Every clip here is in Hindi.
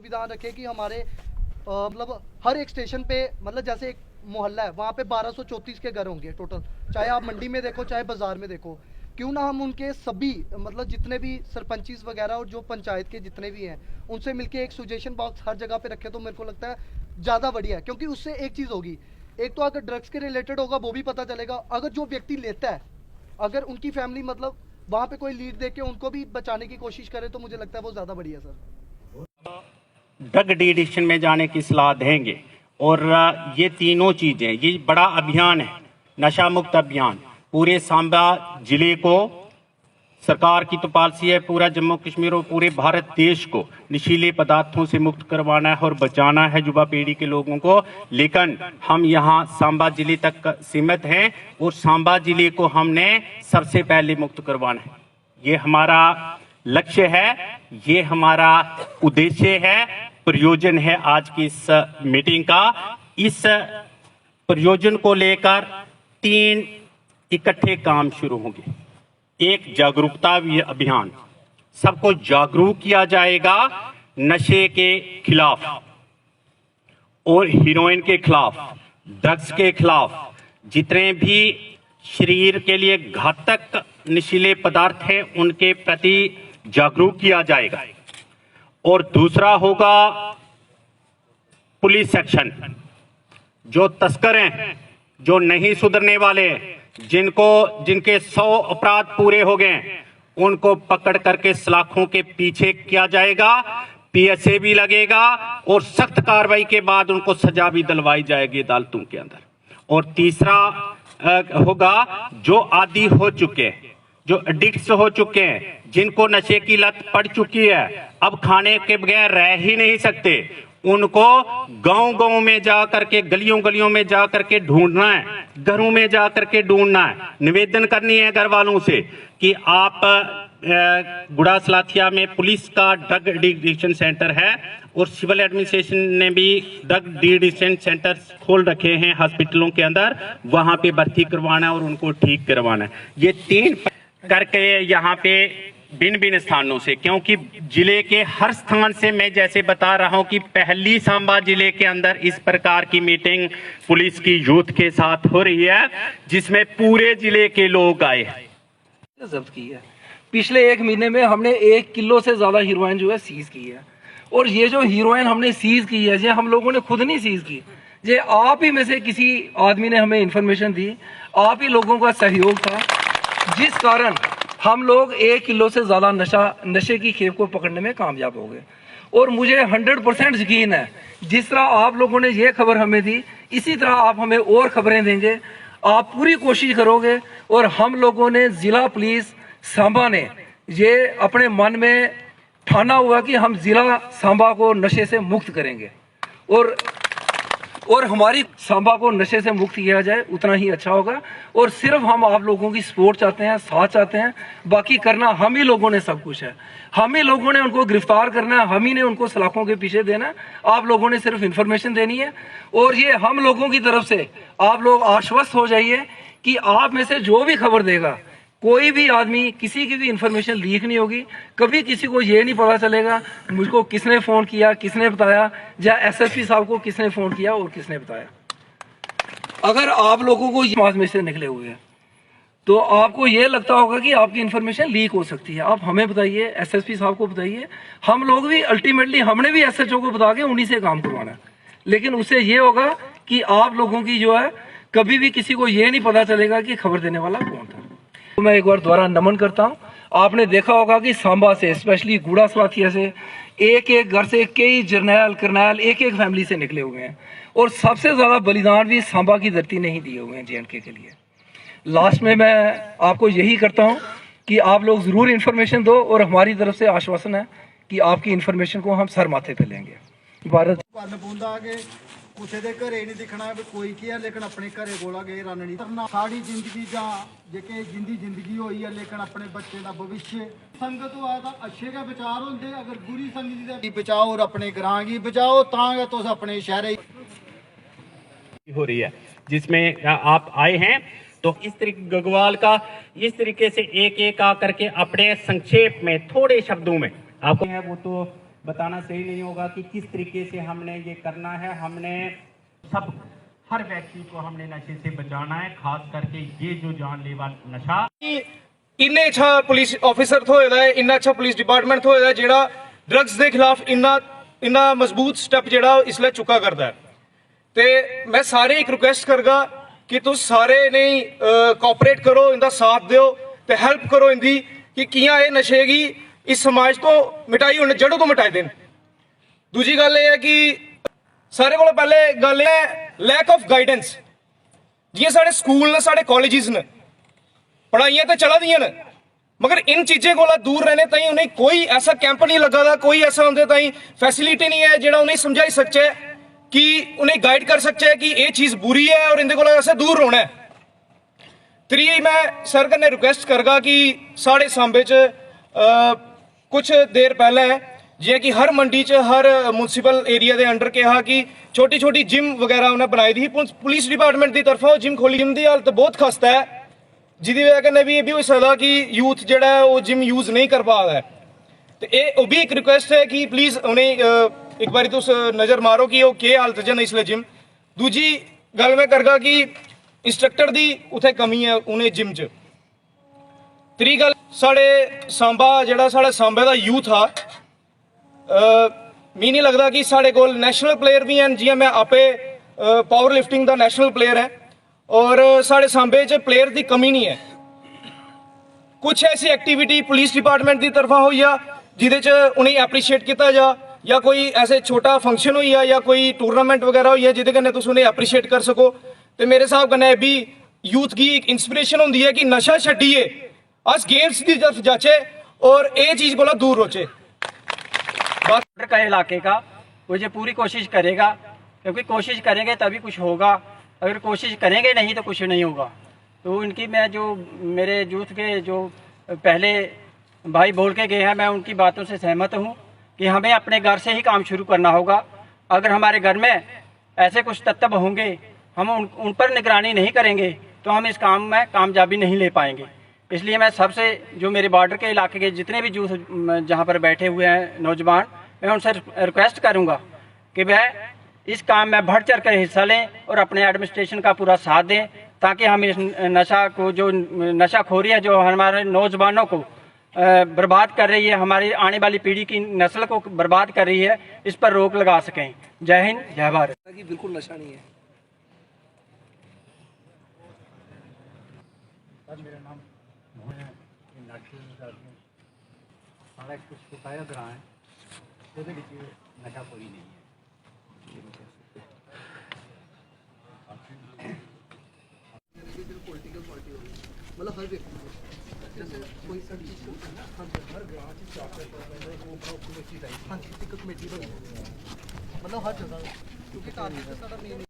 संविधान रखे कि हमारे मतलब हर एक स्टेशन पे मतलब जैसे एक मोहल्ला है वहाँ पे 1234 के घर होंगे टोटल, चाहे आप मंडी में देखो चाहे बाजार में देखो। क्यों ना हम उनके सभी मतलब जितने भी सरपंचीज वगैरह और जो पंचायत के जितने भी हैं उनसे मिलके एक सजेशन बॉक्स हर जगह पे रखे, तो मेरे को लगता है ज़्यादा बढ़िया है। क्योंकि उससे एक चीज़ होगी, एक तो अगर ड्रग्स के रिलेटेड होगा वो भी पता चलेगा, अगर जो व्यक्ति लेता है अगर उनकी फैमिली मतलब वहाँ पे कोई लीड दे के उनको भी बचाने की कोशिश करे तो मुझे लगता है वो ज़्यादा बढ़िया सर। ड्रग डी एडिक्शन में जाने की सलाह देंगे। और ये तीनों चीज़ें, ये बड़ा अभियान है, नशा मुक्त अभियान। पूरे सांबा जिले को सरकार की तो पॉलिसी है पूरा जम्मू कश्मीर और पूरे भारत देश को नशीले पदार्थों से मुक्त करवाना है और बचाना है युवा पीढ़ी के लोगों को। लेकिन हम यहाँ सांबा जिले तक सीमित हैं और सांबा जिले को हमने सबसे पहले मुक्त करवाना है। ये हमारा लक्ष्य है, ये हमारा उद्देश्य है, प्रयोजन है आज की इस मीटिंग का। इस प्रयोजन को लेकर 3 इकट्ठे काम शुरू होंगे। एक जागरूकता अभियान, सबको जागरूक किया जाएगा नशे के खिलाफ और हीरोइन के खिलाफ, ड्रग्स के खिलाफ। जितने भी शरीर के लिए घातक नशीले पदार्थ हैं उनके प्रति जागरूक किया जाएगा। और दूसरा होगा पुलिस एक्शन। जो तस्कर हैं, जो नहीं सुधरने वाले, जिनके 100 अपराध पूरे हो गए, उनको पकड़ करके सलाखों के पीछे किया जाएगा, पीएसए भी लगेगा और सख्त कार्रवाई के बाद उनको सजा भी दिलवाई जाएगी अदालतों के अंदर। और तीसरा होगा जो आदी हो चुके हैं, जो एडिक्ट्स हो चुके हैं, जिनको नशे की लत पड़ चुकी है, अब खाने के बगैर रह ही नहीं सकते, उनको गांव-गांव में जा करके, गलियों-गलियों में जा करके ढूंढना है, घरों में जा करके ढूंढना है। निवेदन करनी है घर वालों से कि आप गुड़ा सलाथिया में पुलिस का ड्रग एडिक्शन सेंटर है और सिविल एडमिनिस्ट्रेशन ने भी ड्रग एडिक्शन सेंटर खोल रखे हैं हॉस्पिटलों के अंदर, वहां पे भर्ती करवाना है और उनको ठीक करवाना है। ये 3 करके यहाँ पे भिन्न स्थानों से, क्योंकि जिले के हर स्थान से मैं जैसे बता रहा हूं कि पहली सांबा जिले के अंदर इस प्रकार की मीटिंग पुलिस की यूथ के साथ हो रही है जिसमें पूरे जिले के लोग आए। जब्त की है। पिछले 1 महीने में हमने 1 किलो से ज्यादा हीरोइन जो है सीज की है। और ये जो हीरोइन हमने सीज की है, ये हम लोगों ने खुद नहीं सीज की, ये आप ही में से किसी आदमी ने हमें इंफॉर्मेशन दी, आप ही लोगों का सहयोग था, जिस कारण हम लोग 1 किलो से ज्यादा नशे की खेप को पकड़ने में कामयाब हो गए। और मुझे 100% यकीन है, जिस तरह आप लोगों ने ये खबर हमें दी, इसी तरह आप हमें और खबरें देंगे। आप पूरी कोशिश करोगे और हम लोगों ने, जिला पुलिस सांबा ने ये अपने मन में ठाना हुआ कि हम जिला सांबा को नशे से मुक्त करेंगे और हमारी सांबा को नशे से मुक्त किया जाए उतना ही अच्छा होगा। और सिर्फ हम आप लोगों की सपोर्ट चाहते हैं, साथ चाहते हैं, बाकी करना हम ही लोगों ने सब कुछ है। हम ही लोगों ने उनको गिरफ्तार करना है, हम ही ने उनको सलाखों के पीछे देना है। आप लोगों ने सिर्फ इंफॉर्मेशन देनी है। और ये हम लोगों की तरफ से आप लोग आश्वस्त हो जाइए कि आप में से जो भी खबर देगा, कोई भी आदमी, किसी की भी इंफॉर्मेशन लीक नहीं होगी। कभी किसी को ये नहीं पता चलेगा मुझको किसने फोन किया, किसने बताया, या एसएसपी साहब को किसने फोन किया और किसने बताया। अगर आप लोगों को समाज में से निकले हुए हैं तो आपको ये लगता होगा कि आपकी इंफॉर्मेशन लीक हो सकती है, आप हमें बताइए, एसएसपी साहब को बताइए। हम लोग भी अल्टीमेटली, हमने भी एसएचओ को बता के उन्हीं से काम करवाना है। लेकिन उससे ये होगा कि आप लोगों की जो है, कभी भी किसी को ये नहीं पता चलेगा कि खबर देने वाला कौन था। तो मैं एक बार दोबारा नमन करता हूं। आपने देखा होगा कि सांबा से, स्पेशली गुड़ा सलाथिया से, एक घर से कई जर्नैल करनैल एक फैमिली से निकले हुए हैं। और सबसे ज्यादा बलिदान भी सांबा की धरती ने ही दिए हुए हैं जेएंडके के लिए। लास्ट में मैं आपको यही करता हूं कि आप लोग जरूर इंफॉर्मेशन दो और हमारी तरफ से आश्वासन है कि आपकी इंफॉर्मेशन को हम सर माथे पे लेंगे। भारत कुछ घरे नहीं दिखना भी कोई की है, लेकिन अपने घरे कोला गए रन नहीं करना। साड़ी जिंदगी जा जेके जिंदगी हुई है, लेकिन अपने बच्चे का भविष्य संगत हो तो अच्छे के विचार होंगे। अगर बुरी संगत की बचाओ और अपने ग्रां की बचाओ, तां तुस अपने शहर हो रही है जिसमें आप आए हैं। तो इस तरीके गगवाल का इस तरीके से एक आकर के अपने संक्षेप में थोड़े शब्दों में आपको है वो तो बताना सही नहीं होगा कि किस तरीके से हमने ये करना है। हमने सब हर व्यक्ति को हमने नशे से बचाना है, खास करके ये जो जानलेवा नशा। इन्ने अच्छा पुलिस ऑफिसर थोए दा है, इन्ना अच्छा पुलिस डिपार्टमेंट थोए दा जेड़ा ड्रग्स के खिलाफ इन्ना मजबूत स्टेप जेड़ा इसलिए चुका करता है। ते मैं सारे एक रिक्वेस्ट करगा कि तुस सारे ने कोऑपरेट करो, इनका साथ दो ते हेल्प करो इंदी कि कियां ये नशे की इस समाज तो मिटाई होने जड़ों तो मिटाई देन। दूजी गल ये है कि सारे को पहले गल है लैक ऑफ गाइडेंस। जियां साढ़े स्कूल ने साढ़े कॉलेजेस ने पढ़ाइयां तो चला दियां न, मगर इन चीजें को दूर रहने ताई उन्हें कोई ऐसा कैंप नहीं लगा दा, कोई ऐसा उनके ताई फैसिलिटी नहीं है जेड़ा उन्हें समझाई सकते कि उन्हें गाइड कर सकते कि ये चीज बुरी है और इनके को ऐसे दूर होना है। त्री मैं सर कन्नै रिक्वेस्ट करगा कि साढ़े सांबे च कुछ देर पहले जियां कि हर मंडी च हर म्यूनसिपल एरिया के अंडर कहा कि छोटी छोटी जिम वगैरह उन्हें बनाई दी, पुलिस डिपार्टमेंट की तरफों जिम खोली। जिम की हालत बहुत खस्ता है, जिसकी वजह कन्नै भी ये भी हो सकता कि यूथ जो है वो जिम यूज नहीं कर पा रहा है। तो ये भी एक रिक्वेस्ट है कि प्लीज़ उन्हें एक बार तुस नज़र मारो कि वो केह् हालत च न इसलिए जिम। दूजी गल मैं करगा कि इंस्ट्रक्टर की उत्थे कमी है उन्हें जिम च। त्री गल साढ़े सांबा जेड़ा साढ़े सांबे का यूथ हा, मी नहीं लगता कि साढ़े कोल नेशनल प्लेयर भी हैं। जियां मैं आपे पावर लिफ्टिंग का नेशनल प्लेयर है और साढ़े सांबे च प्लेयर की कमी नहीं है। कुछ ऐसी एक्टिविटी पुलिस डिपार्टमेंट की तरफा हो जिदे च उन्हें एप्रीशिएट किया जा, या कोई ऐसे छोटा फंक्शन हो या कोई टूर्नामेंट वगैरह हो जिदे कन्नै तुस उन्हें एप्रीशिएट कर सको। तो मेरे हिसाब कन्नै भी यूथ की एक इंस्पिरेशन होंदी है कि नशा छड्डिए अस गेम्स की तरफ जाचे और ये चीज़ को दूर रोचे। बॉर्डर का इलाके का वो जो पूरी कोशिश करेगा, क्योंकि कोशिश करेंगे तभी कुछ होगा, अगर कोशिश करेंगे नहीं तो कुछ नहीं होगा। तो इनकी मैं जो मेरे यूथ के जो पहले भाई बोल के गए हैं, मैं उनकी बातों से सहमत हूँ कि हमें अपने घर से ही काम शुरू करना होगा। अगर हमारे घर में ऐसे कुछ तत्व होंगे, हम उन पर निगरानी नहीं करेंगे तो हम इस काम में कामयाबी नहीं ले पाएंगे। इसलिए मैं सबसे जो मेरे बॉर्डर के इलाके के जितने भी यूथ जहाँ पर बैठे हुए हैं नौजवान, मैं उनसे रिक्वेस्ट करूँगा कि वह इस काम में बढ़ चढ़ कर हिस्सा लें और अपने एडमिनिस्ट्रेशन का पूरा साथ दें, ताकि हम इस नशा को जो नशाखोरी है जो हमारे नौजवानों को बर्बाद कर रही है, हमारी आने वाली पीढ़ी की नस्ल को बर्बाद कर रही है, इस पर रोक लगा सकें। जय हिंद, जय भारत। बिल्कुल नशा नहीं है। मेरा नाम मोहन है, सारा कुछ सुखाया ग्रां है, ਉਹਦੇ ਵਿੱਚ ਨਸ਼ਾ ਕੋਈ ਨਹੀਂ ਹੈ। मतलब हर व्यक्ति कोई सा चीज हर ग्राम एक कमेटी बनी, मतलब हर जगह, क्योंकि टारगेट सारा मेन।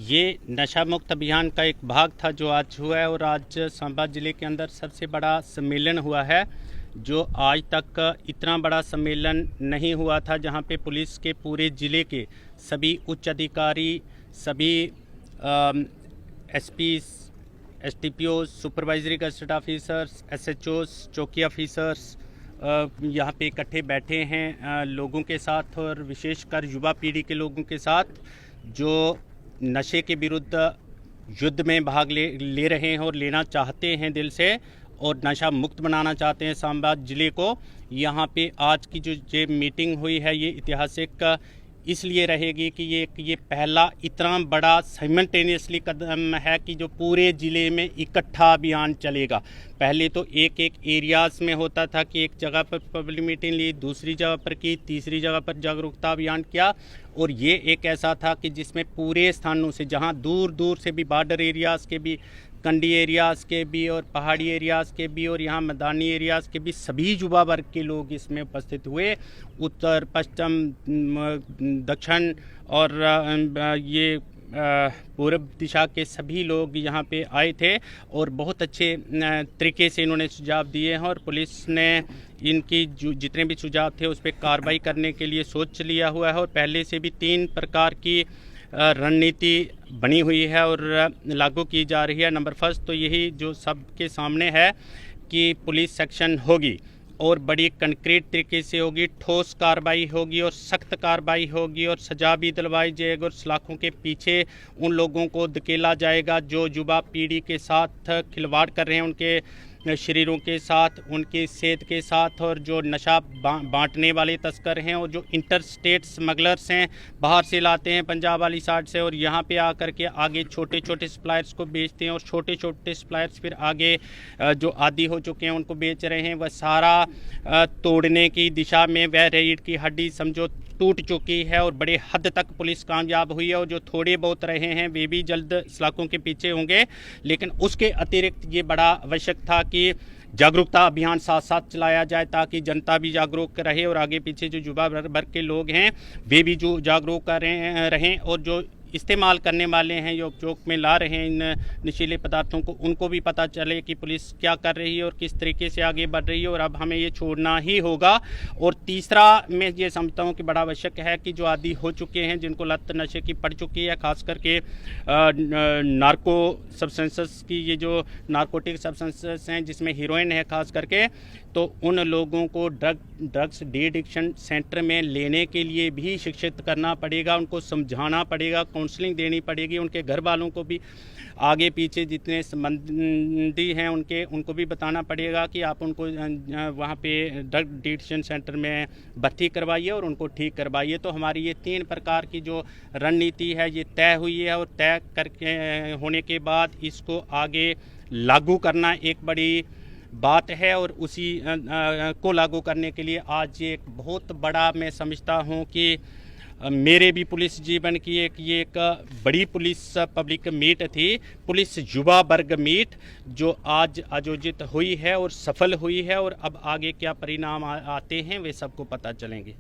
ये नशा मुक्त अभियान का एक भाग था जो आज हुआ है, और आज सांबा ज़िले के अंदर सबसे बड़ा सम्मेलन हुआ है, जो आज तक इतना बड़ा सम्मेलन नहीं हुआ था, जहां पे पुलिस के पूरे ज़िले के सभी उच्च अधिकारी, सभी SP, STPO, supervisory gazetted officers, SHOs, चौकी ऑफिसर्स यहाँ पे इकट्ठे बैठे हैं लोगों के साथ, और विशेषकर युवा पीढ़ी के लोगों के साथ जो नशे के विरुद्ध युद्ध में भाग ले रहे हैं और लेना चाहते हैं दिल से, और नशा मुक्त बनाना चाहते हैं सांबा ज़िले को। यहाँ पे आज की जो ये मीटिंग हुई है, ये ऐतिहासिक इसलिए रहेगी कि ये पहला इतना बड़ा साइमल्टेनियसली कदम है कि जो पूरे ज़िले में इकट्ठा अभियान चलेगा। पहले तो एक एरियाज़ में होता था कि एक जगह पर पब्लिक मीटिंग ली, दूसरी जगह पर की, तीसरी जगह पर जागरूकता अभियान किया, और ये एक ऐसा था कि जिसमें पूरे स्थानों से, जहां दूर दूर से भी, बॉर्डर एरियाज़ के भी, कंडी एरियाज़ के भी, और पहाड़ी एरियाज़ के भी, और यहाँ मैदानी एरियाज़ के भी सभी युवा वर्ग के लोग इसमें उपस्थित हुए। उत्तर, पश्चिम, दक्षिण और ये पूर्व दिशा के सभी लोग यहाँ पे आए थे, और बहुत अच्छे तरीके से इन्होंने सुझाव दिए हैं, और पुलिस ने इनकी जितने भी सुझाव थे उस पर कार्रवाई करने के लिए सोच लिया हुआ है, और पहले से भी 3 प्रकार की रणनीति बनी हुई है और लागू की जा रही है। नंबर फर्स्ट तो यही जो सबके सामने है कि पुलिस सेक्शन होगी, और बड़ी कंक्रीट तरीके से होगी, ठोस कार्रवाई होगी और सख्त कार्रवाई होगी और सजा भी दिलवाई जाएगी और सलाखों के पीछे उन लोगों को धकेला जाएगा जो युवा पीढ़ी के साथ खिलवाड़ कर रहे हैं, उनके शरीरों के साथ, उनकी सेहत के साथ, और जो नशा बांटने वाले तस्कर हैं और जो इंटर स्टेट स्मगलर्स हैं, बाहर से लाते हैं पंजाब वाली साइड से और यहाँ पे आकर के आगे छोटे छोटे सप्लायर्स को बेचते हैं और छोटे छोटे सप्लायर्स फिर आगे जो आदी हो चुके हैं उनको बेच रहे हैं। वह सारा तोड़ने की दिशा में वह रीढ़ की हड्डी समझो टूट चुकी है और बड़े हद तक पुलिस कामयाब हुई है और जो थोड़े बहुत रहे हैं वे भी जल्द सलाखों के पीछे होंगे। लेकिन उसके अतिरिक्त ये बड़ा आवश्यक था कि जागरूकता अभियान साथ साथ चलाया जाए ताकि जनता भी जागरूक रहे और आगे पीछे जो युवा वर्ग के लोग हैं वे भी जो जागरूक रहें और जो इस्तेमाल करने वाले हैं, जो उपयोग में ला रहे हैं इन नशीले पदार्थों को, उनको भी पता चले कि पुलिस क्या कर रही है और किस तरीके से आगे बढ़ रही है और अब हमें ये छोड़ना ही होगा। और तीसरा मैं ये समझता हूँ कि बड़ा आवश्यक है कि जो आदी हो चुके हैं, जिनको लत नशे की पड़ चुकी है, खास करके नार्को सब्सटेंसेस की, ये जो नार्कोटिक सब्सटेंसेस हैं जिसमें हीरोइन है खास करके, तो उन लोगों को ड्रग्स डी एडिक्शन सेंटर में लेने के लिए भी शिक्षित करना पड़ेगा, उनको समझाना पड़ेगा, काउंसलिंग देनी पड़ेगी, उनके घर वालों को भी, आगे पीछे जितने संबंधी हैं उनको भी बताना पड़ेगा कि आप उनको वहाँ पे ड्रग डी एडिक्शन सेंटर में भर्ती करवाइए और उनको ठीक करवाइए। तो हमारी ये 3 प्रकार की जो रणनीति है ये तय हुई है और तय करके होने के बाद इसको आगे लागू करना एक बड़ी बात है और उसी को लागू करने के लिए आज ये एक बहुत बड़ा, मैं समझता हूँ कि मेरे भी पुलिस जीवन की ये एक बड़ी पुलिस पब्लिक मीट थी, पुलिस युवा वर्ग मीट, जो आज आयोजित हुई है और सफल हुई है और अब आगे क्या परिणाम आते हैं वे सबको पता चलेंगे।